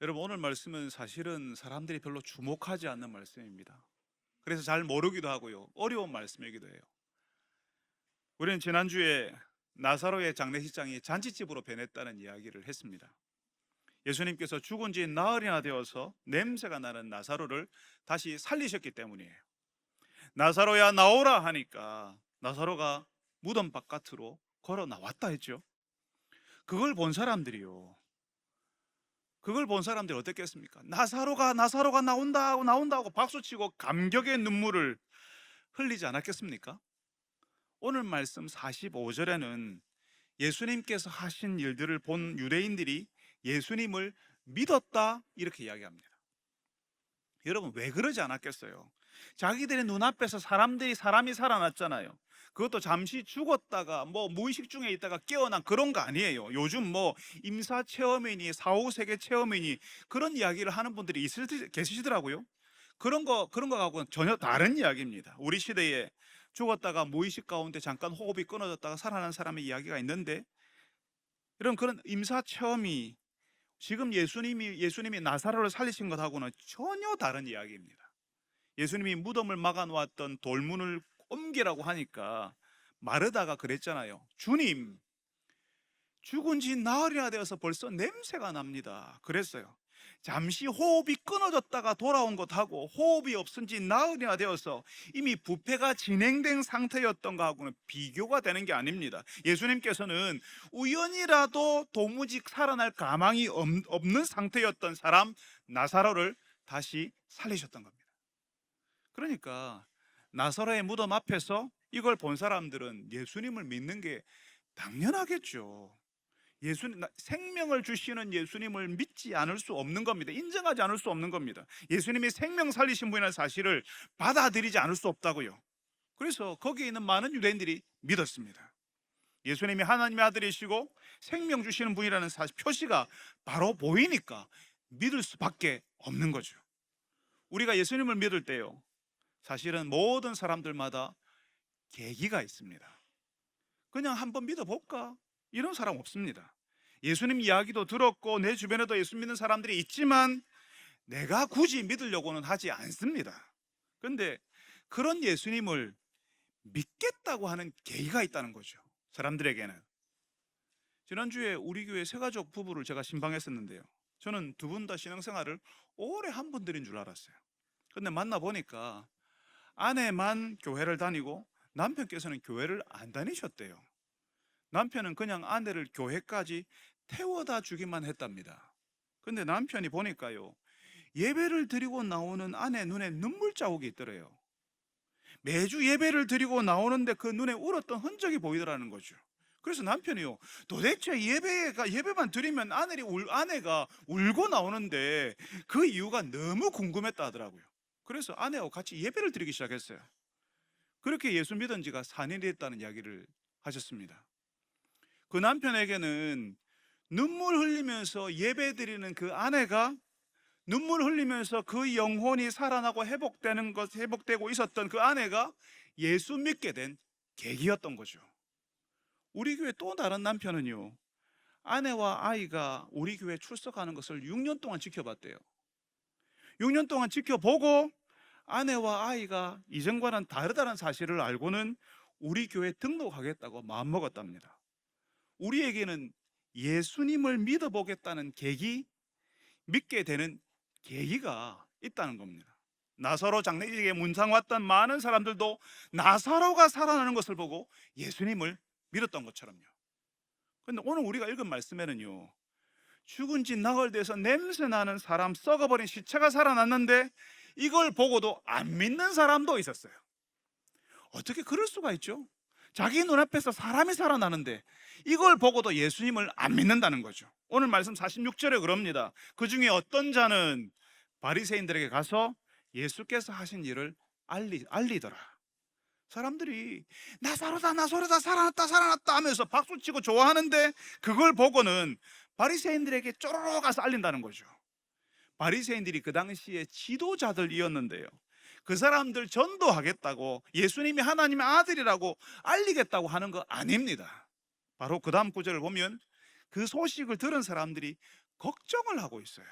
여러분, 오늘 말씀은 사실은 사람들이 별로 주목하지 않는 말씀입니다. 그래서 잘 모르기도 하고요, 어려운 말씀이기도 해요. 우리는 지난주에 나사로의 장례식장이 잔치집으로 변했다는 이야기를 했습니다. 예수님께서 죽은 지 나흘이나 되어서 냄새가 나는 나사로를 다시 살리셨기 때문이에요. 나사로야 나오라 하니까 나사로가 무덤 바깥으로 걸어 나왔다 했죠. 그걸 본 사람들이요, 그걸 본 사람들이 어땠겠습니까? 나사로가 나온다고 박수치고 감격의 눈물을 흘리지 않았겠습니까? 오늘 말씀 45절에는 예수님께서 하신 일들을 본 유대인들이 예수님을 믿었다 이렇게 이야기합니다. 여러분, 왜 그러지 않았겠어요? 자기들의 눈앞에서 사람이 살아났잖아요. 그것도 잠시 죽었다가 무의식 중에 있다가 깨어난 그런 거 아니에요. 요즘 임사 체험이니 사후 세계 체험이니 그런 이야기를 하는 분들이 계시더라고요. 그런 거하고는 전혀 다른 이야기입니다. 우리 시대에 죽었다가 무의식 가운데 잠깐 호흡이 끊어졌다가 살아난 사람의 이야기가 있는데, 이런 그런 임사 체험이 지금 예수님이 나사로를 살리신 것하고는 전혀 다른 이야기입니다. 예수님이 무덤을 막아 놓았던 돌문을 옮기라고 하니까 마르다가 그랬잖아요. 주님, 죽은 지 나흘이나 되어서 벌써 냄새가 납니다. 그랬어요. 잠시 호흡이 끊어졌다가 돌아온 것하고 호흡이 없은 지 나흘이나 되어서 이미 부패가 진행된 상태였던 것하고는 비교가 되는 게 아닙니다. 예수님께서는 우연이라도 도무지 살아날 가망이 없는 상태였던 사람 나사로를 다시 살리셨던 겁니다. 그러니까 나사로의 무덤 앞에서 이걸 본 사람들은 예수님을 믿는 게 당연하겠죠. 생명을 주시는 예수님을 믿지 않을 수 없는 겁니다. 인정하지 않을 수 없는 겁니다. 예수님이 생명 살리신 분이라는 사실을 받아들이지 않을 수 없다고요. 그래서 거기에 있는 많은 유대인들이 믿었습니다. 예수님이 하나님의 아들이시고 생명 주시는 분이라는 사실 표시가 바로 보이니까 믿을 수밖에 없는 거죠. 우리가 예수님을 믿을 때요, 사실은 모든 사람들마다 계기가 있습니다. 그냥 한번 믿어볼까? 이런 사람 없습니다. 예수님 이야기도 들었고 내 주변에도 예수 믿는 사람들이 있지만 내가 굳이 믿으려고는 하지 않습니다. 그런데 그런 예수님을 믿겠다고 하는 계기가 있다는 거죠, 사람들에게는. 지난주에 우리 교회 세가족 부부를 제가 신방했었는데요, 저는 두 분 다 신앙생활을 오래 한 분들인 줄 알았어요. 근데 만나보니까 아내만 교회를 다니고 남편께서는 교회를 안 다니셨대요. 남편은 그냥 아내를 교회까지 태워다 주기만 했답니다. 근데 남편이 보니까요, 예배를 드리고 나오는 아내 눈에 눈물 자국이 있더래요. 매주 예배를 드리고 나오는데 그 눈에 울었던 흔적이 보이더라는 거죠. 그래서 남편이요, 도대체 예배만 드리면 아내가 울고 나오는데 그 이유가 너무 궁금했다 하더라고요. 그래서 아내하고 같이 예배를 드리기 시작했어요. 그렇게 예수 믿은 지가 4년이 됐다는 이야기를 하셨습니다. 그 남편에게는 눈물 흘리면서 예배드리는 그 아내가, 눈물 흘리면서 그 영혼이 살아나고 회복되고 있었던 그 아내가 예수 믿게 된 계기였던 거죠. 우리 교회 또 다른 남편은요, 아내와 아이가 우리 교회 출석하는 것을 6년 동안 지켜봤대요. 6년 동안 지켜보고 아내와 아이가 이전과는 다르다는 사실을 알고는 우리 교회 등록하겠다고 마음먹었답니다. 우리에게는 예수님을 믿어보겠다는 믿게 되는 계기가 있다는 겁니다. 나사로 장례식에 문상 왔던 많은 사람들도 나사로가 살아나는 것을 보고 예수님을 믿었던 것처럼요. 그런데 오늘 우리가 읽은 말씀에는요, 죽은 지 나흘 돼서 냄새나는 사람, 썩어버린 시체가 살아났는데 이걸 보고도 안 믿는 사람도 있었어요. 어떻게 그럴 수가 있죠? 자기 눈앞에서 사람이 살아나는데 이걸 보고도 예수님을 안 믿는다는 거죠. 오늘 말씀 46절에 그럽니다. 그 중에 어떤 자는 바리새인들에게 가서 예수께서 하신 일을 알리더라. 사람들이 나사로다 살아났다 하면서 박수치고 좋아하는데 그걸 보고는 바리새인들에게 쪼로로 가서 알린다는 거죠. 바리새인들이 그 당시에 지도자들이었는데요, 그 사람들 전도하겠다고 예수님이 하나님의 아들이라고 알리겠다고 하는 거 아닙니다. 바로 그 다음 구절을 보면 그 소식을 들은 사람들이 걱정을 하고 있어요.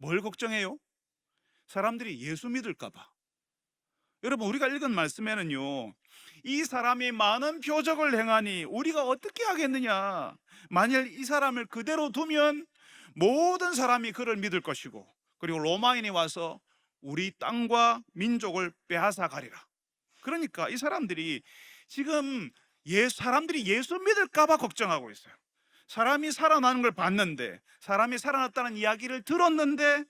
뭘 걱정해요? 사람들이 예수 믿을까 봐. 여러분, 우리가 읽은 말씀에는요, 이 사람이 많은 표적을 행하니 우리가 어떻게 하겠느냐, 만일 이 사람을 그대로 두면 모든 사람이 그를 믿을 것이고, 그리고 로마인이 와서 우리 땅과 민족을 빼앗아 가리라. 그러니까 이 사람들이 지금 사람들이 예수 믿을까 봐 걱정하고 있어요. 사람이 살아나는 걸 봤는데, 사람이 살아났다는 이야기를 들었는데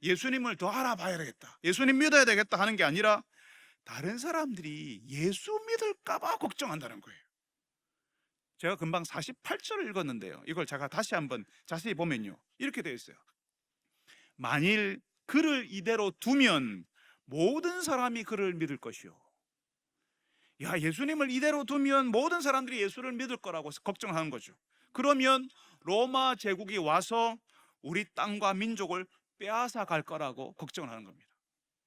예수님을 더 알아봐야겠다, 예수님 믿어야 되겠다 하는 게 아니라 다른 사람들이 예수 믿을까 봐 걱정한다는 거예요. 제가 금방 48절을 읽었는데요, 이걸 제가 다시 한번 자세히 보면요, 이렇게 되어 있어요. 만일 그를 이대로 두면 모든 사람이 그를 믿을 것이요. 야, 예수님을 이대로 두면 모든 사람들이 예수를 믿을 거라고 걱정하는 거죠. 그러면 로마 제국이 와서 우리 땅과 민족을 빼앗아 갈 거라고 걱정을 하는 겁니다.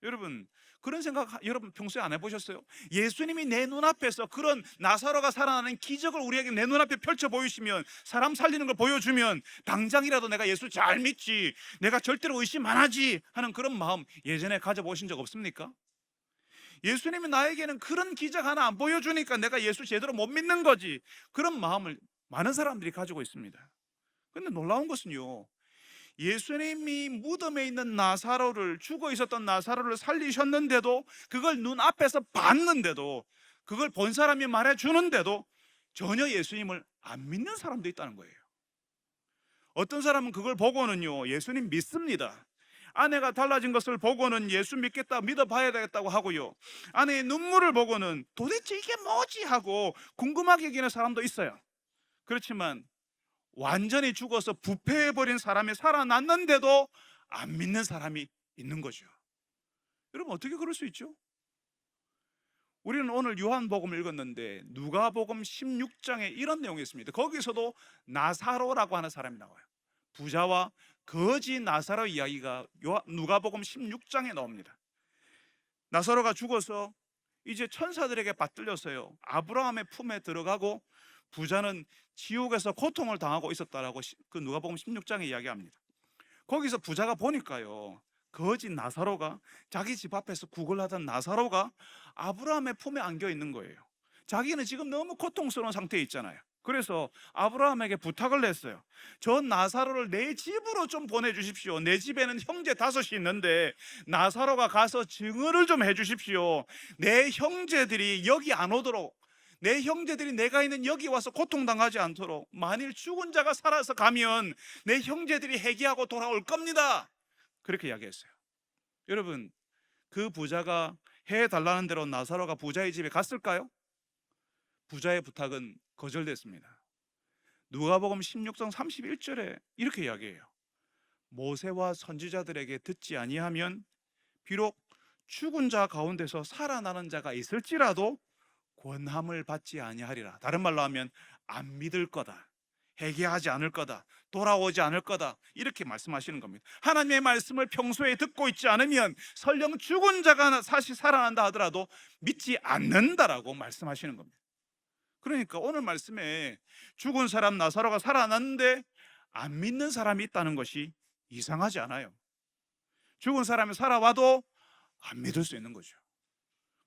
여러분, 그런 생각 여러분 평소에 안 해보셨어요? 예수님이 내 눈앞에서 그런 나사로가 살아나는 기적을 우리에게 내 눈앞에 펼쳐 보이시면, 사람 살리는 걸 보여주면 당장이라도 내가 예수 잘 믿지, 내가 절대로 의심 안 하지 하는 그런 마음 예전에 가져보신 적 없습니까? 예수님이 나에게는 그런 기적 하나 안 보여주니까 내가 예수 제대로 못 믿는 거지, 그런 마음을 많은 사람들이 가지고 있습니다. 근데 놀라운 것은요, 예수님이 무덤에 있는 나사로를, 죽어 있었던 나사로를 살리셨는데도, 그걸 눈앞에서 봤는데도, 그걸 본 사람이 말해주는데도 전혀 예수님을 안 믿는 사람도 있다는 거예요. 어떤 사람은 그걸 보고는요, 예수님 믿습니다, 아내가 달라진 것을 보고는 예수 믿겠다, 믿어봐야 되겠다고 하고요, 아내의 눈물을 보고는 도대체 이게 뭐지 하고 궁금하게 여기는 사람도 있어요. 그렇지만 완전히 죽어서 부패해버린 사람이 살아났는데도 안 믿는 사람이 있는 거죠. 여러분, 어떻게 그럴 수 있죠? 우리는 오늘 요한복음을 읽었는데 누가복음 16장에 이런 내용이 있습니다. 거기서도 나사로라고 하는 사람이 나와요. 부자와 거지 나사로 이야기가 누가복음 16장에 나옵니다. 나사로가 죽어서 이제 천사들에게 받들려서요, 아브라함의 품에 들어가고, 부자는 지옥에서 고통을 당하고 있었다라고 그 누가복음 16장에 이야기합니다. 거기서 부자가 보니까요, 거지 나사로가, 자기 집 앞에서 구걸하던 나사로가 아브라함의 품에 안겨 있는 거예요. 자기는 지금 너무 고통스러운 상태에 있잖아요. 그래서 아브라함에게 부탁을 했어요. 저 나사로를 내 집으로 좀 보내주십시오. 내 집에는 형제 5이 있는데 나사로가 가서 증언을 좀 해주십시오. 내 형제들이 여기 안 오도록, 내 형제들이 내가 있는 여기 와서 고통당하지 않도록, 만일 죽은 자가 살아서 가면 내 형제들이 회개하고 돌아올 겁니다. 그렇게 이야기했어요. 여러분, 그 부자가 해달라는 대로 나사로가 부자의 집에 갔을까요? 부자의 부탁은 거절됐습니다. 누가복음 16장 31절에 이렇게 이야기해요. 모세와 선지자들에게 듣지 아니하면 비록 죽은 자 가운데서 살아나는 자가 있을지라도 권함을 받지 아니하리라. 다른 말로 하면 안 믿을 거다, 회개하지 않을 거다, 돌아오지 않을 거다, 이렇게 말씀하시는 겁니다. 하나님의 말씀을 평소에 듣고 있지 않으면 설령 죽은 자가 다시 살아난다 하더라도 믿지 않는다라고 말씀하시는 겁니다. 그러니까 오늘 말씀에 죽은 사람 나사로가 살아났는데 안 믿는 사람이 있다는 것이 이상하지 않아요. 죽은 사람이 살아와도 안 믿을 수 있는 거죠.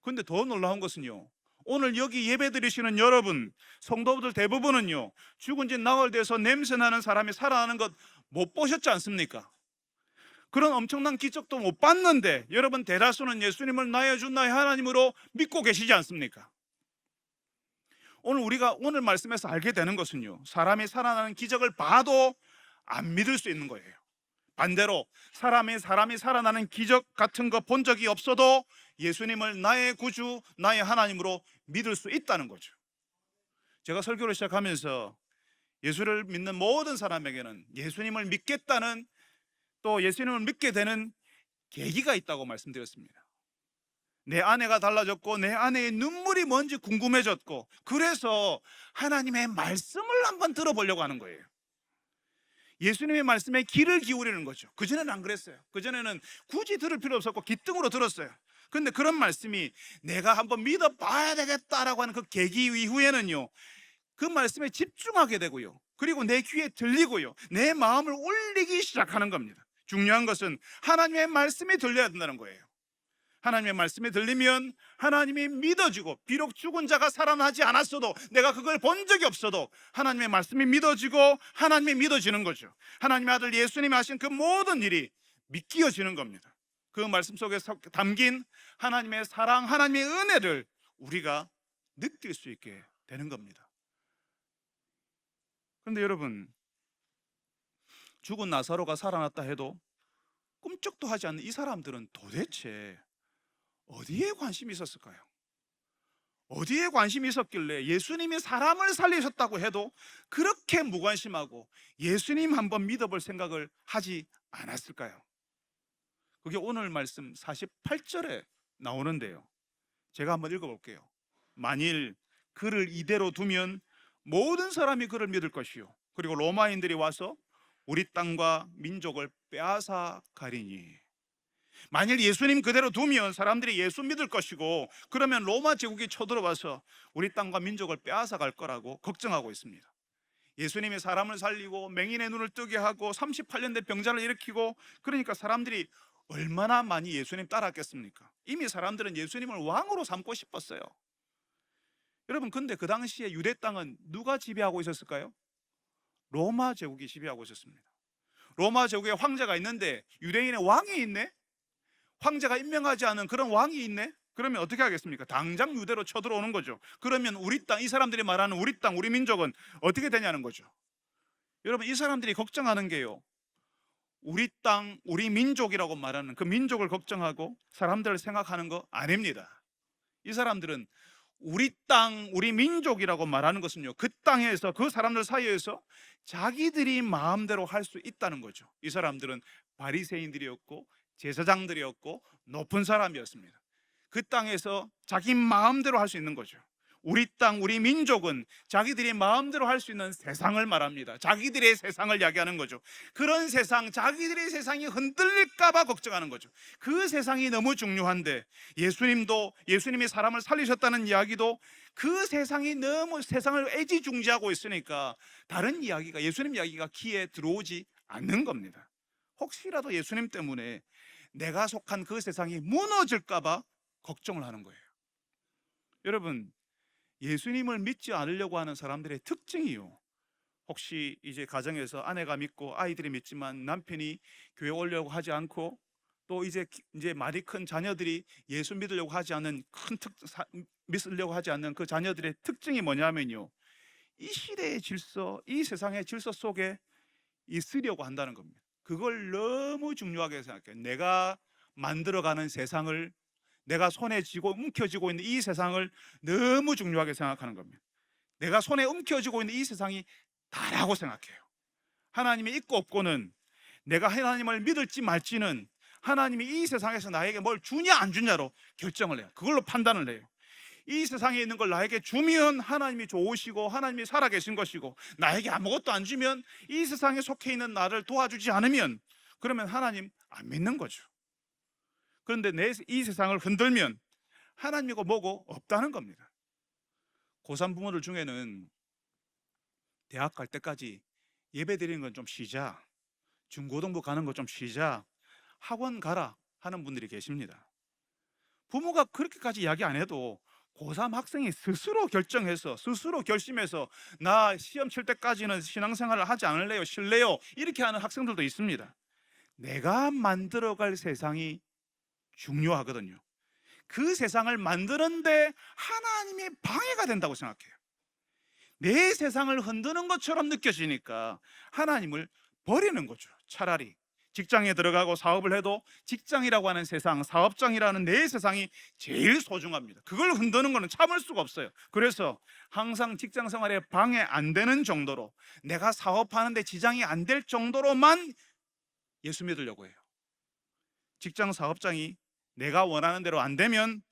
그런데 더 놀라운 것은요, 오늘 여기 예배 드리시는 여러분, 성도들 대부분은요, 죽은 지 나흘 돼서 냄새나는 사람이 살아나는 것 못 보셨지 않습니까? 그런 엄청난 기적도 못 봤는데 여러분 대다수는 예수님을 나의 주 나의 하나님으로 믿고 계시지 않습니까? 우리가 오늘 말씀에서 알게 되는 것은요, 사람이 살아나는 기적을 봐도 안 믿을 수 있는 거예요. 반대로 사람이 살아나는 기적 같은 거 본 적이 없어도 예수님을 나의 구주, 나의 하나님으로 믿을 수 있다는 거죠. 제가 설교를 시작하면서 예수를 믿는 모든 사람에게는 예수님을 믿겠다는, 또 예수님을 믿게 되는 계기가 있다고 말씀드렸습니다. 내 아내가 달라졌고 내 아내의 눈물이 뭔지 궁금해졌고, 그래서 하나님의 말씀을 한번 들어보려고 하는 거예요. 예수님의 말씀에 귀를 기울이는 거죠. 그전에는 안 그랬어요. 그전에는 굳이 들을 필요 없었고 기등으로 들었어요. 그런데 그런 말씀이 내가 한번 믿어봐야 되겠다라고 하는 그 계기 이후에는요, 그 말씀에 집중하게 되고요, 그리고 내 귀에 들리고요, 내 마음을 울리기 시작하는 겁니다. 중요한 것은 하나님의 말씀이 들려야 된다는 거예요. 하나님의 말씀이 들리면 하나님이 믿어지고, 비록 죽은 자가 살아나지 않았어도, 내가 그걸 본 적이 없어도 하나님의 말씀이 믿어지고 하나님이 믿어지는 거죠. 하나님의 아들 예수님이 하신 그 모든 일이 믿겨지는 겁니다. 그 말씀 속에 담긴 하나님의 사랑, 하나님의 은혜를 우리가 느낄 수 있게 되는 겁니다. 그런데 여러분, 죽은 나사로가 살아났다 해도 꿈쩍도 하지 않는 이 사람들은 도대체 어디에 관심이 있었을까요? 어디에 관심이 있었길래 예수님이 사람을 살리셨다고 해도 그렇게 무관심하고 예수님 한번 믿어볼 생각을 하지 않았을까요? 그게 오늘 말씀 48절에 나오는데요, 제가 한번 읽어볼게요. 만일 그를 이대로 두면 모든 사람이 그를 믿을 것이요, 그리고 로마인들이 와서 우리 땅과 민족을 빼앗아 가리니. 만일 예수님 그대로 두면 사람들이 예수 믿을 것이고, 그러면 로마 제국이 쳐들어와서 우리 땅과 민족을 빼앗아 갈 거라고 걱정하고 있습니다. 예수님이 사람을 살리고 맹인의 눈을 뜨게 하고 38년 된 병자를 일으키고, 그러니까 사람들이 얼마나 많이 예수님 따랐겠습니까? 이미 사람들은 예수님을 왕으로 삼고 싶었어요. 여러분, 근데 그 당시에 유대 땅은 누가 지배하고 있었을까요? 로마 제국이 지배하고 있었습니다. 로마 제국에 황제가 있는데 유대인의 왕이 있네? 황제가 임명하지 않은 그런 왕이 있네? 그러면 어떻게 하겠습니까? 당장 유대로 쳐들어오는 거죠. 그러면 우리 땅, 이 사람들이 말하는 우리 땅, 우리 민족은 어떻게 되냐는 거죠. 여러분, 이 사람들이 걱정하는 게요, 우리 땅, 우리 민족이라고 말하는 그 민족을 걱정하고 사람들을 생각하는 거 아닙니다. 이 사람들은 우리 땅, 우리 민족이라고 말하는 것은요, 그 땅에서, 그 사람들 사이에서 자기들이 마음대로 할 수 있다는 거죠. 이 사람들은 바리새인들이었고 제사장들이었고 높은 사람이었습니다. 그 땅에서 자기 마음대로 할 수 있는 거죠. 우리 땅, 우리 민족은 자기들이 마음대로 할 수 있는 세상을 말합니다. 자기들의 세상을 이야기하는 거죠. 그런 세상, 자기들의 세상이 흔들릴까 봐 걱정하는 거죠. 그 세상이 너무 중요한데, 예수님이 사람을 살리셨다는 이야기도 그 세상이 너무 세상을 애지중지하고 있으니까 다른 이야기가, 예수님 이야기가 귀에 들어오지 않는 겁니다. 혹시라도 예수님 때문에 내가 속한 그 세상이 무너질까 봐 걱정을 하는 거예요. 여러분, 예수님을 믿지 않으려고 하는 사람들의 특징이요, 혹시 이제 가정에서 아내가 믿고 아이들이 믿지만 남편이 교회 오려고 하지 않고, 또 이제 말이 큰 자녀들이 예수 믿으려고 하지 않는 믿으려고 하지 않는 그 자녀들의 특징이 뭐냐면요, 이 시대의 질서, 이 세상의 질서 속에 있으려고 한다는 겁니다. 그걸 너무 중요하게 생각해요. 내가 만들어가는 세상을, 내가 손에 쥐고 움켜쥐고 있는 이 세상을 너무 중요하게 생각하는 겁니다. 내가 손에 움켜쥐고 있는 이 세상이 다라고 생각해요. 하나님이 있고 없고는, 내가 하나님을 믿을지 말지는 하나님이 이 세상에서 나에게 뭘 주냐 안 주냐로 결정을 해요. 그걸로 판단을 해요. 이 세상에 있는 걸 나에게 주면 하나님이 좋으시고 하나님이 살아계신 것이고, 나에게 아무것도 안 주면, 이 세상에 속해 있는 나를 도와주지 않으면, 그러면 하나님 안 믿는 거죠. 그런데 이 세상을 흔들면 하나님이고 뭐고 없다는 겁니다. 고3 부모들 중에는 대학 갈 때까지 예배 드리는 건 좀 쉬자, 중고등부 가는 거 좀 쉬자, 학원 가라 하는 분들이 계십니다. 부모가 그렇게까지 이야기 안 해도 고3 학생이 스스로 결정해서, 스스로 결심해서 나 시험 칠 때까지는 신앙생활을 하지 않을래요, 쉴래요, 이렇게 하는 학생들도 있습니다. 내가 만들어갈 세상이 중요하거든요. 그 세상을 만드는데 하나님이 방해가 된다고 생각해요. 내 세상을 흔드는 것처럼 느껴지니까 하나님을 버리는 거죠. 차라리 직장에 들어가고 사업을 해도 직장이라고 하는 세상, 사업장이라는 내 세상이 제일 소중합니다. 그걸 흔드는 거는 참을 수가 없어요. 그래서 항상 직장 생활에 방해 안 되는 정도로, 내가 사업하는데 지장이 안 될 정도로만 예수 믿으려고 해요. 직장 사업장이 내가 원하는 대로 안 되면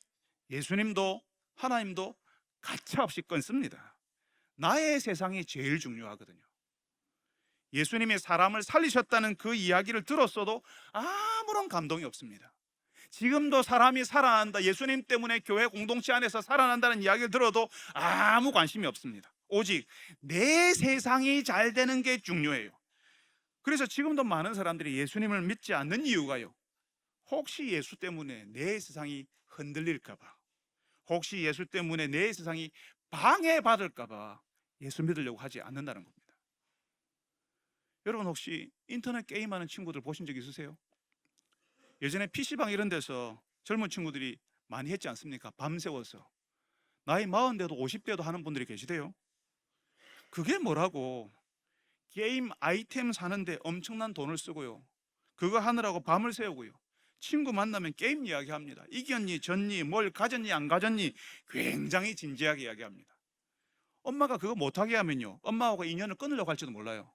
예수님도 하나님도 가차없이 끊습니다. 나의 세상이 제일 중요하거든요. 예수님이 사람을 살리셨다는 그 이야기를 들었어도 아무런 감동이 없습니다. 지금도 사람이 살아난다, 예수님 때문에 교회 공동체 안에서 살아난다는 이야기를 들어도 아무 관심이 없습니다. 오직 내 세상이 잘 되는 게 중요해요. 그래서 지금도 많은 사람들이 예수님을 믿지 않는 이유가요, 혹시 예수 때문에 내 세상이 흔들릴까 봐, 혹시 예수 때문에 내 세상이 방해받을까 봐 예수 믿으려고 하지 않는다는 겁니다. 여러분 혹시 인터넷 게임하는 친구들 보신 적 있으세요? 예전에 PC방 이런 데서 젊은 친구들이 많이 했지 않습니까? 밤새워서 나이 40대도 50대도 하는 분들이 계시대요. 그게 뭐라고, 게임 아이템 사는데 엄청난 돈을 쓰고요, 그거 하느라고 밤을 새우고요, 친구 만나면 게임 이야기합니다. 이겼니 졌니 뭘 가졌니 안 가졌니 굉장히 진지하게 이야기합니다. 엄마가 그거 못하게 하면요, 엄마하고 인연을 끊으려고 할지도 몰라요.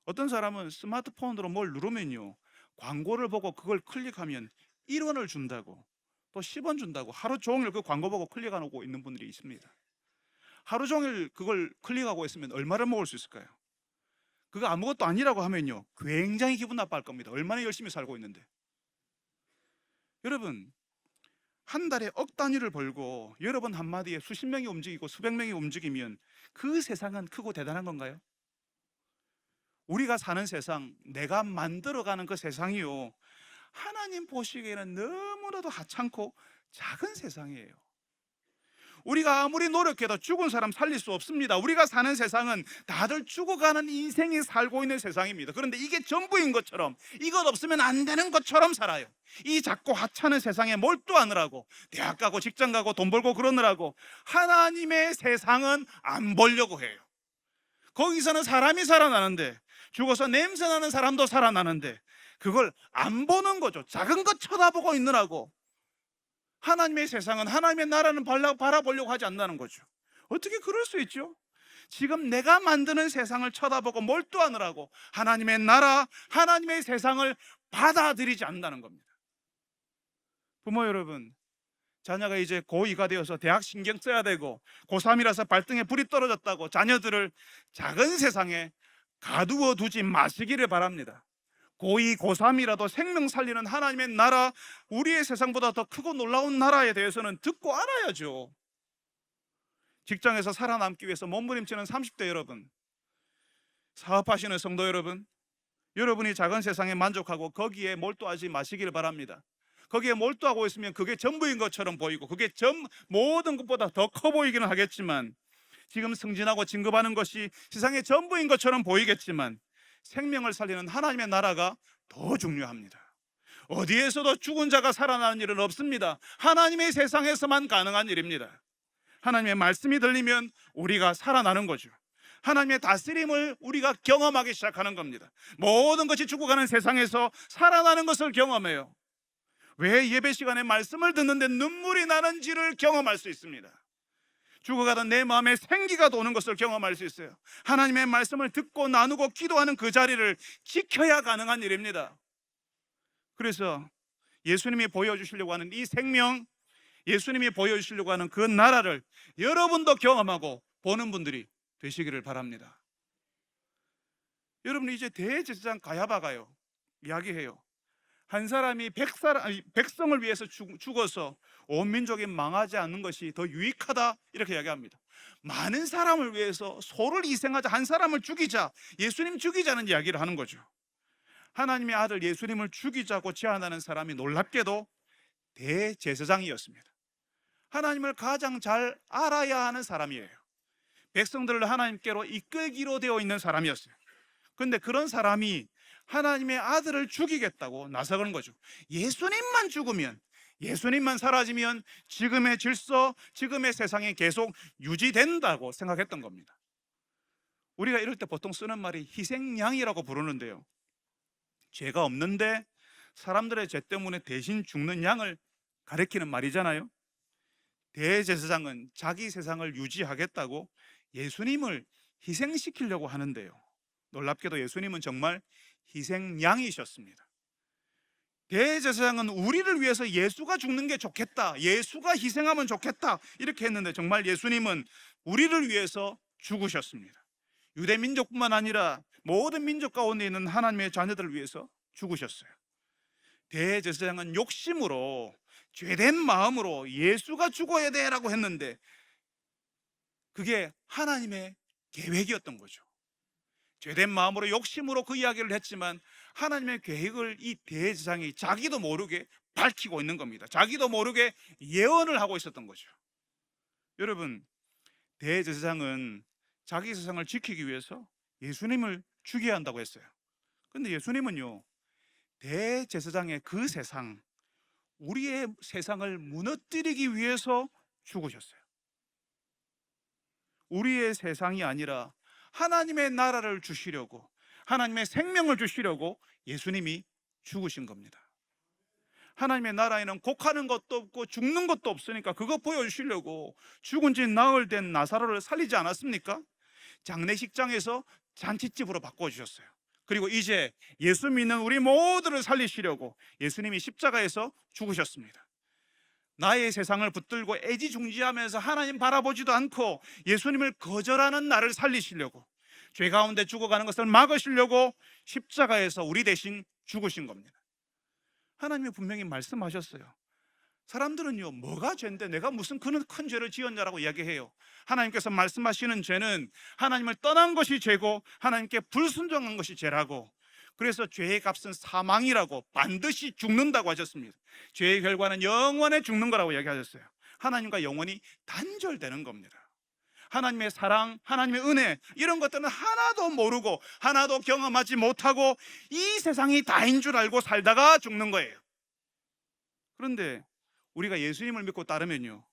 어떤 사람은 스마트폰으로 뭘 누르면요, 광고를 보고 그걸 클릭하면 1원을 준다고, 또 10원 준다고 하루 종일 그 광고 보고 클릭하고 있는 분들이 있습니다. 하루 종일 그걸 클릭하고 있으면 얼마를 먹을 수 있을까요? 그거 아무것도 아니라고 하면요, 굉장히 기분 나빠할 겁니다. 얼마나 열심히 살고 있는데. 여러분, 한 달에 억 단위를 벌고 여러분 한마디에 수십 명이 움직이고 수백 명이 움직이면 그 세상은 크고 대단한 건가요? 우리가 사는 세상, 내가 만들어가는 그 세상이요, 하나님 보시기에는 너무나도 하찮고 작은 세상이에요. 우리가 아무리 노력해도 죽은 사람 살릴 수 없습니다. 우리가 사는 세상은 다들 죽어가는 인생이 살고 있는 세상입니다. 그런데 이게 전부인 것처럼, 이것 없으면 안 되는 것처럼 살아요. 이 작고 하찮은 세상에 몰두하느라고, 대학 가고 직장 가고 돈 벌고 그러느라고 하나님의 세상은 안 보려고 해요. 거기서는 사람이 살아나는데, 죽어서 냄새나는 사람도 살아나는데 그걸 안 보는 거죠. 작은 것 쳐다보고 있느라고 하나님의 세상은, 하나님의 나라는 바라보려고 하지 않는다는 거죠. 어떻게 그럴 수 있죠? 지금 내가 만드는 세상을 쳐다보고 몰두하느라고 하나님의 나라, 하나님의 세상을 받아들이지 않는다는 겁니다. 부모 여러분, 자녀가 이제 고2가 되어서 대학 신경 써야 되고 고3이라서 발등에 불이 떨어졌다고 자녀들을 작은 세상에 가두어 두지 마시기를 바랍니다. 고2, 고3이라도 생명 살리는 하나님의 나라, 우리의 세상보다 더 크고 놀라운 나라에 대해서는 듣고 알아야죠. 직장에서 살아남기 위해서 몸부림치는 30대 여러분, 사업하시는 성도 여러분, 여러분이 작은 세상에 만족하고 거기에 몰두하지 마시기를 바랍니다. 거기에 몰두하고 있으면 그게 전부인 것처럼 보이고 그게 모든 것보다 더 커 보이기는 하겠지만, 지금 승진하고 진급하는 것이 세상의 전부인 것처럼 보이겠지만 생명을 살리는 하나님의 나라가 더 중요합니다. 어디에서도 죽은 자가 살아나는 일은 없습니다. 하나님의 세상에서만 가능한 일입니다. 하나님의 말씀이 들리면 우리가 살아나는 거죠. 하나님의 다스림을 우리가 경험하기 시작하는 겁니다. 모든 것이 죽어가는 세상에서 살아나는 것을 경험해요. 왜 예배 시간에 말씀을 듣는데 눈물이 나는지를 경험할 수 있습니다. 죽어가던 내 마음에 생기가 도는 것을 경험할 수 있어요. 하나님의 말씀을 듣고 나누고 기도하는 그 자리를 지켜야 가능한 일입니다. 그래서 예수님이 보여주시려고 하는 이 생명, 예수님이 보여주시려고 하는 그 나라를 여러분도 경험하고 보는 분들이 되시기를 바랍니다. 여러분, 이제 대제사장 가야바가요 이야기해요. 한 사람이 백성을 위해서 죽어서 온 민족이 망하지 않는 것이 더 유익하다, 이렇게 이야기합니다. 많은 사람을 위해서 소를 희생하자, 한 사람을 죽이자, 예수님 죽이자는 이야기를 하는 거죠. 하나님의 아들 예수님을 죽이자고 제안하는 사람이 놀랍게도 대제사장이었습니다. 하나님을 가장 잘 알아야 하는 사람이에요. 백성들을 하나님께로 이끌기로 되어 있는 사람이었어요. 그런데 그런 사람이 하나님의 아들을 죽이겠다고 나서는 거죠. 예수님만 죽으면, 예수님만 사라지면 지금의 질서, 지금의 세상이 계속 유지된다고 생각했던 겁니다. 우리가 이럴 때 보통 쓰는 말이 희생양이라고 부르는데요, 죄가 없는데 사람들의 죄 때문에 대신 죽는 양을 가리키는 말이잖아요. 대제사장은 자기 세상을 유지하겠다고 예수님을 희생시키려고 하는데요, 놀랍게도 예수님은 정말 희생양이셨습니다. 대제사장은 우리를 위해서 예수가 죽는 게 좋겠다, 예수가 희생하면 좋겠다, 이렇게 했는데 정말 예수님은 우리를 위해서 죽으셨습니다. 유대 민족뿐만 아니라 모든 민족 가운데 있는 하나님의 자녀들을 위해서 죽으셨어요. 대제사장은 욕심으로, 죄된 마음으로 예수가 죽어야 돼라고 했는데 그게 하나님의 계획이었던 거죠. 죄된 마음으로 욕심으로 그 이야기를 했지만 하나님의 계획을 이 대제사장이 자기도 모르게 밝히고 있는 겁니다. 자기도 모르게 예언을 하고 있었던 거죠. 여러분, 대제사장은 자기 세상을 지키기 위해서 예수님을 죽여야 한다고 했어요. 근데 예수님은요, 대제사장의 그 세상, 우리의 세상을 무너뜨리기 위해서 죽으셨어요. 우리의 세상이 아니라 하나님의 나라를 주시려고, 하나님의 생명을 주시려고 예수님이 죽으신 겁니다. 하나님의 나라에는 곡하는 것도 없고 죽는 것도 없으니까 그거 보여주시려고 죽은 지 나흘 된 나사로를 살리지 않았습니까? 장례식장에서 잔치집으로 바꿔주셨어요. 그리고 이제 예수 믿는 우리 모두를 살리시려고 예수님이 십자가에서 죽으셨습니다. 나의 세상을 붙들고 애지중지하면서 하나님 바라보지도 않고 예수님을 거절하는 나를 살리시려고, 죄 가운데 죽어가는 것을 막으시려고 십자가에서 우리 대신 죽으신 겁니다. 하나님이 분명히 말씀하셨어요. 사람들은요, 뭐가 죄인데 내가 무슨 큰 죄를 지었냐라고 이야기해요. 하나님께서 말씀하시는 죄는 하나님을 떠난 것이 죄고 하나님께 불순종한 것이 죄라고, 그래서 죄의 값은 사망이라고, 반드시 죽는다고 하셨습니다. 죄의 결과는 영원히 죽는 거라고 이야기하셨어요. 하나님과 영원히 단절되는 겁니다. 하나님의 사랑, 하나님의 은혜, 이런 것들은 하나도 모르고 하나도 경험하지 못하고 이 세상이 다인 줄 알고 살다가 죽는 거예요. 그런데 우리가 예수님을 믿고 따르면요,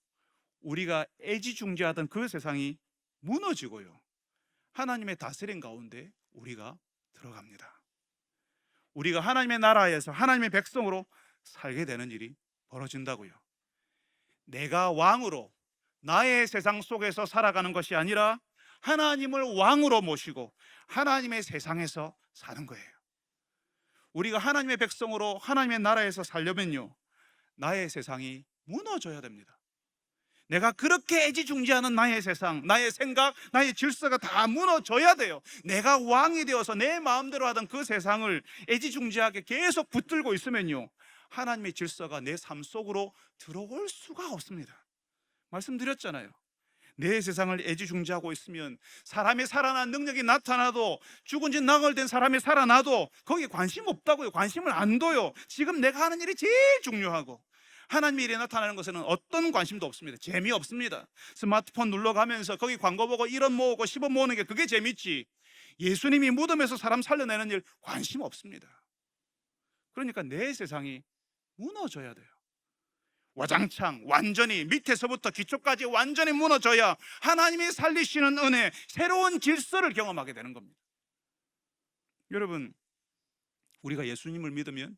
우리가 애지중지하던 그 세상이 무너지고요, 하나님의 다스림 가운데 우리가 들어갑니다. 우리가 하나님의 나라에서 하나님의 백성으로 살게 되는 일이 벌어진다고요. 내가 왕으로 나의 세상 속에서 살아가는 것이 아니라 하나님을 왕으로 모시고 하나님의 세상에서 사는 거예요. 우리가 하나님의 백성으로 하나님의 나라에서 살려면요, 나의 세상이 무너져야 됩니다. 내가 그렇게 애지중지하는 나의 세상, 나의 생각, 나의 질서가 다 무너져야 돼요. 내가 왕이 되어서 내 마음대로 하던 그 세상을 애지중지하게 계속 붙들고 있으면요, 하나님의 질서가 내 삶 속으로 들어올 수가 없습니다. 말씀드렸잖아요. 내 세상을 애지중지하고 있으면 사람이 살아난 능력이 나타나도, 죽은 지 나흘 된 사람이 살아나도 거기에 관심 없다고요. 관심을 안 둬요. 지금 내가 하는 일이 제일 중요하고, 하나님의 일에 나타나는 것에는 어떤 관심도 없습니다. 재미없습니다. 스마트폰 눌러가면서 거기 광고 보고 1원 모으고 10원 모으는 게 그게 재밌지, 예수님이 무덤에서 사람 살려내는 일 관심 없습니다. 그러니까 내 세상이 무너져야 돼요. 와장창 완전히 밑에서부터 기초까지 완전히 무너져야 하나님이 살리시는 은혜, 새로운 질서를 경험하게 되는 겁니다. 여러분, 우리가 예수님을 믿으면,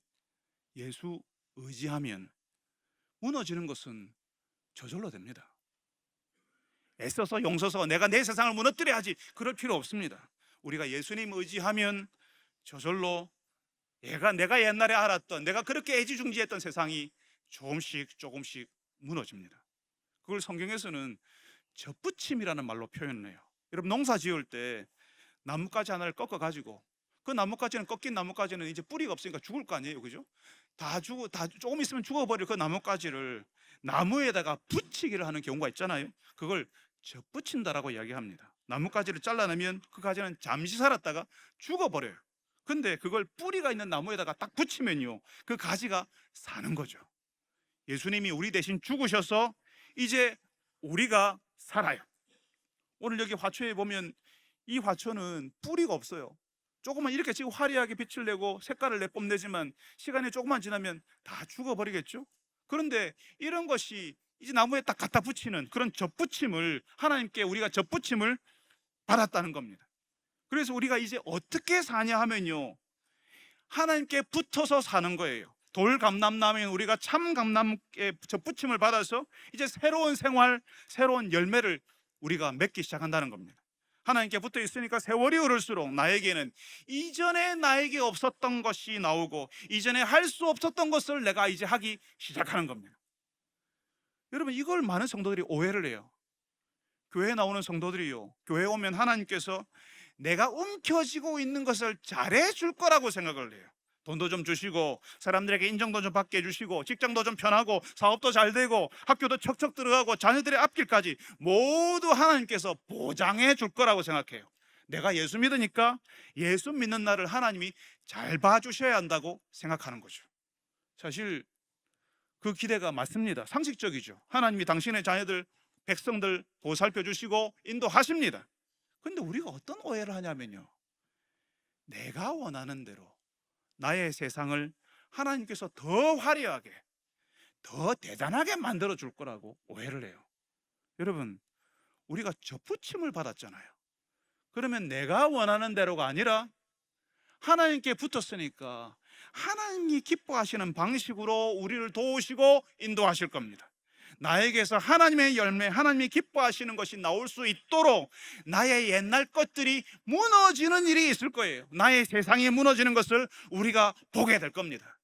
예수 의지하면 무너지는 것은 저절로 됩니다. 애써서 용서서 내가 내 세상을 무너뜨려야지, 그럴 필요 없습니다. 우리가 예수님 의지하면 저절로 내가 옛날에 알았던, 내가 그렇게 애지중지했던 세상이 조금씩 무너집니다. 그걸 성경에서는 접붙임이라는 말로 표현을 해요. 여러분, 농사 지을 때 나뭇가지 하나를 꺾어 가지고, 그 나뭇가지는, 꺾인 나뭇가지는 이제 뿌리가 없으니까 죽을 거 아니에요, 그죠? 다 조금 있으면 죽어버릴 그 나뭇가지를 나무에다가 붙이기를 하는 경우가 있잖아요. 그걸 접붙인다라고 이야기합니다. 나뭇가지를 잘라내면 그 가지는 잠시 살았다가 죽어버려요. 근데 그걸 뿌리가 있는 나무에다가 딱 붙이면요, 그 가지가 사는 거죠. 예수님이 우리 대신 죽으셔서 이제 우리가 살아요. 오늘 여기 화초에 보면 이 화초는 뿌리가 없어요. 조금만 이렇게 지금 화려하게 빛을 내고 색깔을 내뽐내지만 시간이 조금만 지나면 다 죽어버리겠죠. 그런데 이런 것이 이제 나무에 딱 갖다 붙이는 그런 접붙임을, 하나님께 우리가 접붙임을 받았다는 겁니다. 그래서 우리가 이제 어떻게 사냐 하면요, 하나님께 붙어서 사는 거예요. 돌감람나무인 우리가 참감람께 접붙임을 받아서 이제 새로운 생활, 새로운 열매를 우리가 맺기 시작한다는 겁니다. 하나님께 붙어 있으니까 세월이 흐를수록 나에게는 이전에 나에게 없었던 것이 나오고, 이전에 할 수 없었던 것을 내가 이제 하기 시작하는 겁니다. 여러분, 이걸 많은 성도들이 오해를 해요. 교회에 나오는 성도들이요, 교회 오면 하나님께서 내가 움켜쥐고 있는 것을 잘해줄 거라고 생각을 해요. 돈도 좀 주시고, 사람들에게 인정도 좀 받게 해주시고, 직장도 좀 편하고, 사업도 잘 되고, 학교도 척척 들어가고, 자녀들의 앞길까지 모두 하나님께서 보장해 줄 거라고 생각해요. 내가 예수 믿으니까 예수 믿는 나를 하나님이 잘 봐주셔야 한다고 생각하는 거죠. 사실 그 기대가 맞습니다. 상식적이죠. 하나님이 당신의 자녀들, 백성들 보살펴 주시고 인도하십니다. 그런데 우리가 어떤 오해를 하냐면요, 내가 원하는 대로 나의 세상을 하나님께서 더 화려하게, 더 대단하게 만들어 줄 거라고 오해를 해요. 여러분, 우리가 접붙임을 받았잖아요. 그러면 내가 원하는 대로가 아니라 하나님께 붙었으니까 하나님이 기뻐하시는 방식으로 우리를 도우시고 인도하실 겁니다. 나에게서 하나님의 열매, 하나님이 기뻐하시는 것이 나올 수 있도록 나의 옛날 것들이 무너지는 일이 있을 거예요. 나의 세상이 무너지는 것을 우리가 보게 될 겁니다.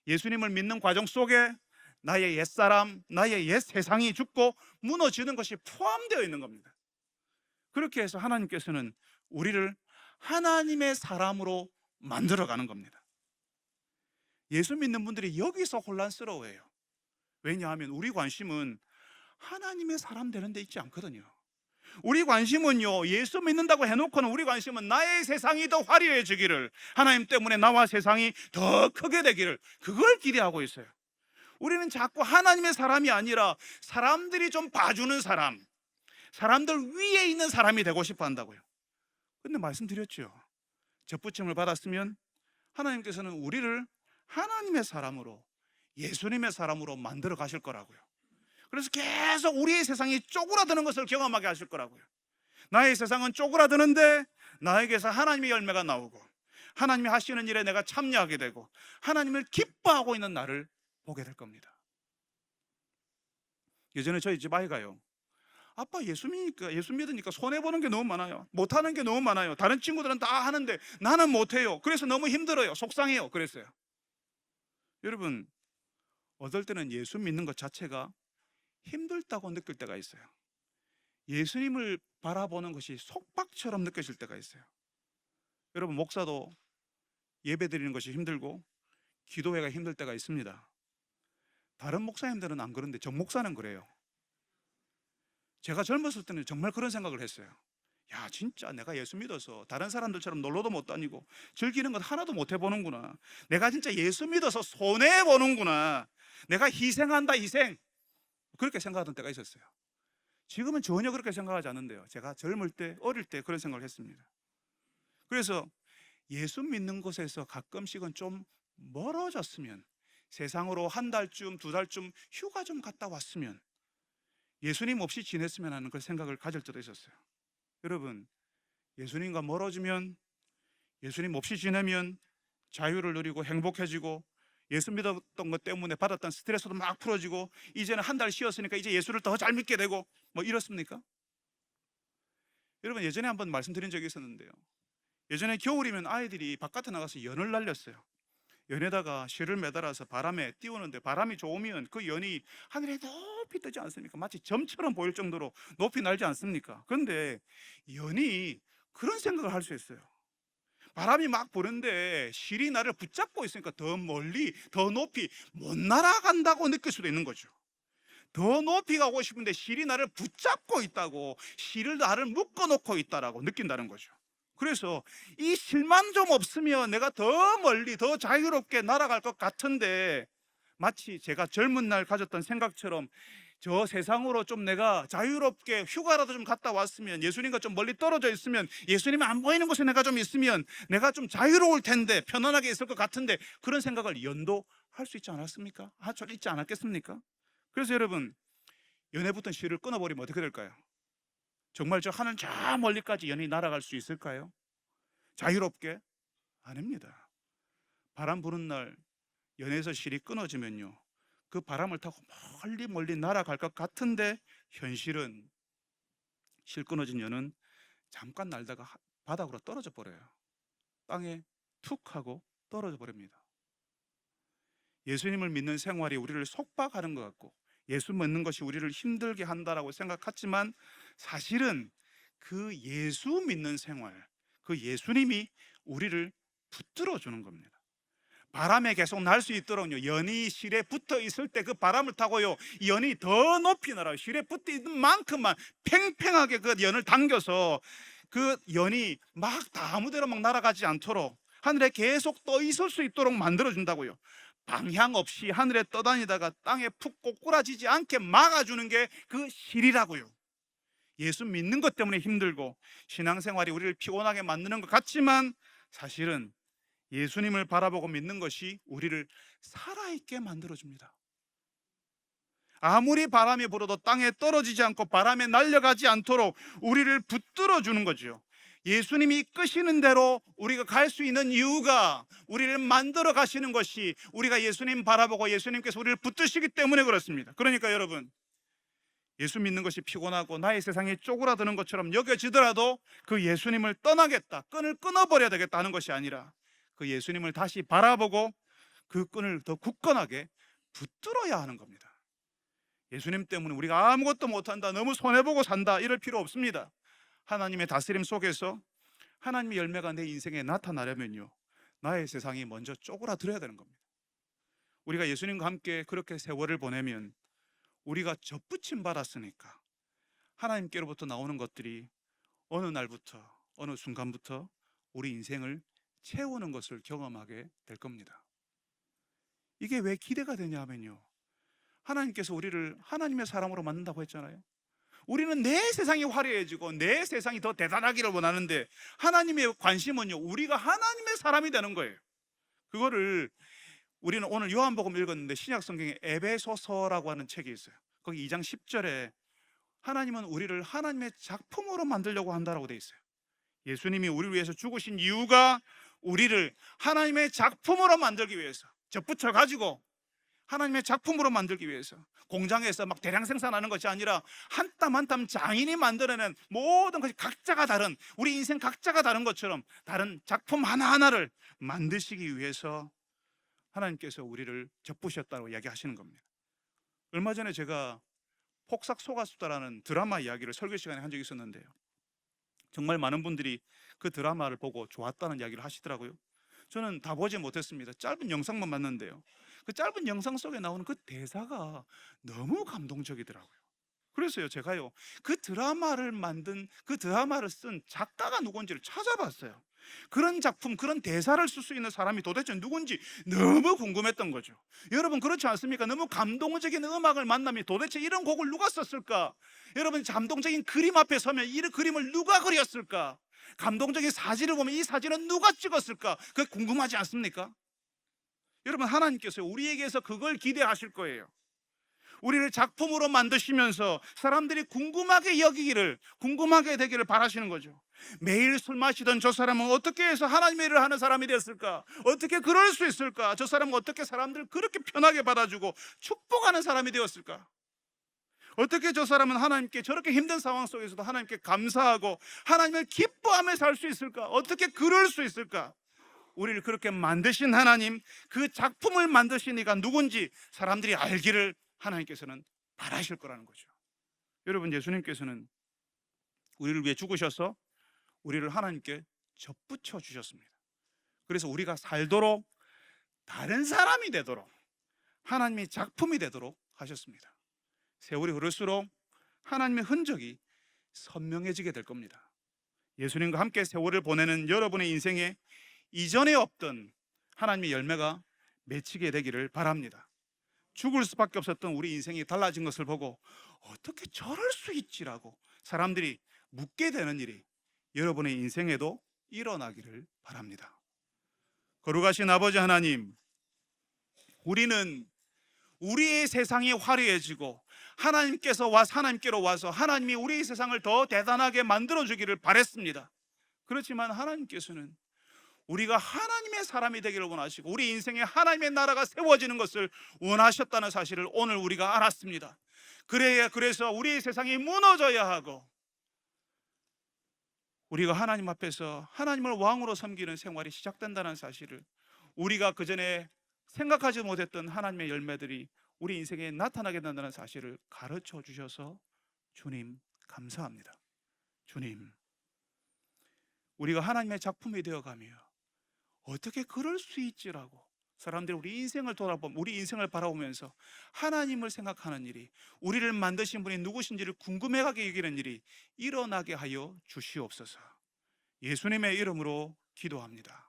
예수님을 믿는 과정 속에 나의 옛사람, 나의 옛 세상이 죽고 무너지는 것이 포함되어 있는 겁니다. 그렇게 해서 하나님께서는 우리를 하나님의 사람으로 만들어가는 겁니다. 예수 믿는 분들이 여기서 혼란스러워해요. 왜냐하면 우리 관심은 하나님의 사람 되는 데 있지 않거든요. 우리 관심은요, 예수 믿는다고 해놓고는 우리 관심은 나의 세상이 더 화려해지기를, 하나님 때문에 나와 세상이 더 크게 되기를, 그걸 기대하고 있어요. 우리는 자꾸 하나님의 사람이 아니라 사람들이 좀 봐주는 사람, 사람들 위에 있는 사람이 되고 싶어 한다고요. 근데 말씀드렸죠, 접붙임을 받았으면 하나님께서는 우리를 하나님의 사람으로, 예수님의 사람으로 만들어 가실 거라고요. 그래서 계속 우리의 세상이 쪼그라드는 것을 경험하게 하실 거라고요. 나의 세상은 쪼그라드는데 나에게서 하나님의 열매가 나오고, 하나님이 하시는 일에 내가 참여하게 되고, 하나님을 기뻐하고 있는 나를 보게 될 겁니다. 예전에 저희 집 아이가요, 아빠 예수 믿으니까 손해보는 게 너무 많아요. 못하는 게 너무 많아요. 다른 친구들은 다 하는데 나는 못해요. 그래서 너무 힘들어요. 속상해요. 그랬어요. 여러분, 어떨 때는 예수 믿는 것 자체가 힘들다고 느낄 때가 있어요. 예수님을 바라보는 것이 속박처럼 느껴질 때가 있어요. 여러분, 목사도 예배 드리는 것이 힘들고 기도회가 힘들 때가 있습니다. 다른 목사님들은 안 그런데 전 목사는 그래요. 제가 젊었을 때는 정말 그런 생각을 했어요. 야, 진짜 내가 예수 믿어서 다른 사람들처럼 놀러도 못 다니고 즐기는 것 하나도 못 해보는구나. 내가 진짜 예수 믿어서 손해보는구나. 내가 희생한다, 희생. 그렇게 생각하던 때가 있었어요. 지금은 전혀 그렇게 생각하지 않는데요, 제가 젊을 때, 어릴 때 그런 생각을 했습니다. 그래서 예수 믿는 곳에서 가끔씩은 좀 멀어졌으면, 세상으로 한 달쯤, 두 달쯤 휴가 좀 갔다 왔으면, 예수님 없이 지냈으면 하는 그런 생각을 가질 때도 있었어요. 여러분, 예수님과 멀어지면, 예수님 없이 지내면 자유를 누리고 행복해지고, 예수 믿었던 것 때문에 받았던 스트레스도 막 풀어지고, 이제는 한 달 쉬었으니까 이제 예수를 더 잘 믿게 되고, 뭐 이렇습니까? 여러분, 예전에 한번 말씀드린 적이 있었는데요, 예전에 겨울이면 아이들이 바깥에 나가서 연을 날렸어요. 연에다가 실을 매달아서 바람에 띄우는데, 바람이 좋으면 그 연이 하늘에 높이 뜨지 않습니까? 마치 점처럼 보일 정도로 높이 날지 않습니까? 그런데 연이 그런 생각을 할 수 있어요. 바람이 막 부는데 실이 나를 붙잡고 있으니까 더 멀리, 더 높이 못 날아간다고 느낄 수도 있는 거죠. 더 높이 가고 싶은데 실이 나를 붙잡고 있다고, 실을 나를 묶어놓고 있다라고 느낀다는 거죠. 그래서 이 실만 좀 없으면 내가 더 멀리, 더 자유롭게 날아갈 것 같은데, 마치 제가 젊은 날 가졌던 생각처럼 저 세상으로 좀 내가 자유롭게 휴가라도 좀 갔다 왔으면, 예수님과 좀 멀리 떨어져 있으면, 예수님이 안 보이는 곳에 내가 좀 있으면 내가 좀 자유로울 텐데, 편안하게 있을 것 같은데, 그런 생각을 연도할 수 있지 않았습니까? 있지 않았겠습니까? 그래서 여러분, 연에 붙은 실을 끊어버리면 어떻게 될까요? 정말 저 하늘 저 멀리까지 연이 날아갈 수 있을까요? 자유롭게? 아닙니다. 바람 부는 날 연에서 실이 끊어지면요, 그 바람을 타고 멀리 멀리 날아갈 것 같은데, 현실은 실 끊어진 연은 잠깐 날다가 바닥으로 떨어져 버려요. 땅에 툭 하고 떨어져 버립니다. 예수님을 믿는 생활이 우리를 속박하는 것 같고, 예수 믿는 것이 우리를 힘들게 한다라고 생각하지만, 사실은 그 예수 믿는 생활, 그 예수님이 우리를 붙들어 주는 겁니다. 바람에 계속 날 수 있도록요, 연이 실에 붙어 있을 때 그 바람을 타고요, 연이 더 높이 날아요. 실에 붙어 있는 만큼만 팽팽하게 그 연을 당겨서 그 연이 막 다 아무데나 막 날아가지 않도록 하늘에 계속 떠 있을 수 있도록 만들어 준다고요. 방향 없이 하늘에 떠다니다가 땅에 푹 꼬꾸라지지 않게 막아주는 게 그 실이라고요. 예수 믿는 것 때문에 힘들고 신앙생활이 우리를 피곤하게 만드는 것 같지만, 사실은 예수님을 바라보고 믿는 것이 우리를 살아있게 만들어줍니다. 아무리 바람이 불어도 땅에 떨어지지 않고 바람에 날려가지 않도록 우리를 붙들어 주는 거죠. 예수님이 이끄시는 대로 우리가 갈 수 있는 이유가 우리를 만들어 가시는 것이, 우리가 예수님 바라보고 예수님께서 우리를 붙드시기 때문에 그렇습니다. 그러니까 여러분, 예수 믿는 것이 피곤하고 나의 세상에 쪼그라드는 것처럼 여겨지더라도 그 예수님을 떠나겠다, 끈을 끊어버려야 되겠다 하는 것이 아니라 그 예수님을 다시 바라보고 그 끈을 더 굳건하게 붙들어야 하는 겁니다. 예수님 때문에 우리가 아무것도 못한다, 너무 손해보고 산다, 이럴 필요 없습니다. 하나님의 다스림 속에서 하나님의 열매가 내 인생에 나타나려면요, 나의 세상이 먼저 쪼그라들어야 되는 겁니다. 우리가 예수님과 함께 그렇게 세월을 보내면 우리가 접붙임 받았으니까 하나님께로부터 나오는 것들이 어느 날부터, 어느 순간부터 우리 인생을 채우는 것을 경험하게 될 겁니다. 이게 왜 기대가 되냐 하면요, 하나님께서 우리를 하나님의 사람으로 만든다고 했잖아요. 우리는 내 세상이 화려해지고 내 세상이 더 대단하기를 원하는데, 하나님의 관심은요, 우리가 하나님의 사람이 되는 거예요. 그거를 우리는 오늘 요한복음 읽었는데, 신약 성경에 에베소서라고 하는 책이 있어요. 거기 2장 10절에 하나님은 우리를 하나님의 작품으로 만들려고 한다라고 돼 있어요. 예수님이 우리를 위해서 죽으신 이유가 우리를 하나님의 작품으로 만들기 위해서, 접붙여 가지고 하나님의 작품으로 만들기 위해서, 공장에서 막 대량 생산하는 것이 아니라 한 땀 한 땀 장인이 만들어낸 모든 것이 각자가 다른, 우리 인생 각자가 다른 것처럼 다른 작품 하나하나를 만드시기 위해서 하나님께서 우리를 접부셨다고 이야기하시는 겁니다. 얼마 전에 제가 폭삭 속았수다라는 드라마 이야기를 설교 시간에 한 적이 있었는데요, 정말 많은 분들이 그 드라마를 보고 좋았다는 이야기를 하시더라고요. 저는 다 보지 못했습니다. 짧은 영상만 봤는데요, 그 짧은 영상 속에 나오는 그 대사가 너무 감동적이더라고요. 그래서요, 제가요, 그 드라마를 만든, 그 드라마를 쓴 작가가 누군지를 찾아봤어요. 그런 작품, 그런 대사를 쓸 수 있는 사람이 도대체 누군지 너무 궁금했던 거죠. 여러분, 그렇지 않습니까? 너무 감동적인 음악을 만나면 도대체 이런 곡을 누가 썼을까? 여러분, 감동적인 그림 앞에 서면 이 그림을 누가 그렸을까? 감동적인 사진을 보면 이 사진은 누가 찍었을까? 그게 궁금하지 않습니까? 여러분, 하나님께서 우리에게서 그걸 기대하실 거예요. 우리를 작품으로 만드시면서 사람들이 궁금하게 되기를 바라시는 거죠. 매일 술 마시던 저 사람은 어떻게 해서 하나님의 일을 하는 사람이 됐을까? 어떻게 그럴 수 있을까? 저 사람은 어떻게 사람들을 그렇게 편하게 받아주고 축복하는 사람이 되었을까? 어떻게 저 사람은 하나님께 저렇게 힘든 상황 속에서도 하나님께 감사하고 하나님을 기뻐하며 살 수 있을까? 어떻게 그럴 수 있을까? 우리를 그렇게 만드신 하나님, 그 작품을 만드신 이가 누군지 사람들이 알기를 하나님께서는 바라실 거라는 거죠. 여러분, 예수님께서는 우리를 위해 죽으셔서 우리를 하나님께 접붙여 주셨습니다. 그래서 우리가 살도록, 다른 사람이 되도록, 하나님의 작품이 되도록 하셨습니다. 세월이 흐를수록 하나님의 흔적이 선명해지게 될 겁니다. 예수님과 함께 세월을 보내는 여러분의 인생에 이전에 없던 하나님의 열매가 맺히게 되기를 바랍니다. 죽을 수밖에 없었던 우리 인생이 달라진 것을 보고 어떻게 저럴 수 있지라고 사람들이 묻게 되는 일이 여러분의 인생에도 일어나기를 바랍니다. 거룩하신 아버지 하나님, 우리는 우리의 세상이 화려해지고 하나님께로 와서 하나님이 우리의 세상을 더 대단하게 만들어주기를 바랬습니다. 그렇지만 하나님께서는 우리가 하나님의 사람이 되기를 원하시고 우리 인생에 하나님의 나라가 세워지는 것을 원하셨다는 사실을 오늘 우리가 알았습니다. 그래서 우리의 세상이 무너져야 하고 우리가 하나님 앞에서 하나님을 왕으로 섬기는 생활이 시작된다는 사실을, 우리가 그전에 생각하지 못했던 하나님의 열매들이 우리 인생에 나타나게 된다는 사실을 가르쳐 주셔서 주님 감사합니다. 주님, 우리가 하나님의 작품이 되어가며 어떻게 그럴 수 있지라고 사람들이 우리 인생을 바라보면서 하나님을 생각하는 일이, 우리를 만드신 분이 누구신지를 궁금해하게 여기는 일이 일어나게 하여 주시옵소서. 예수님의 이름으로 기도합니다.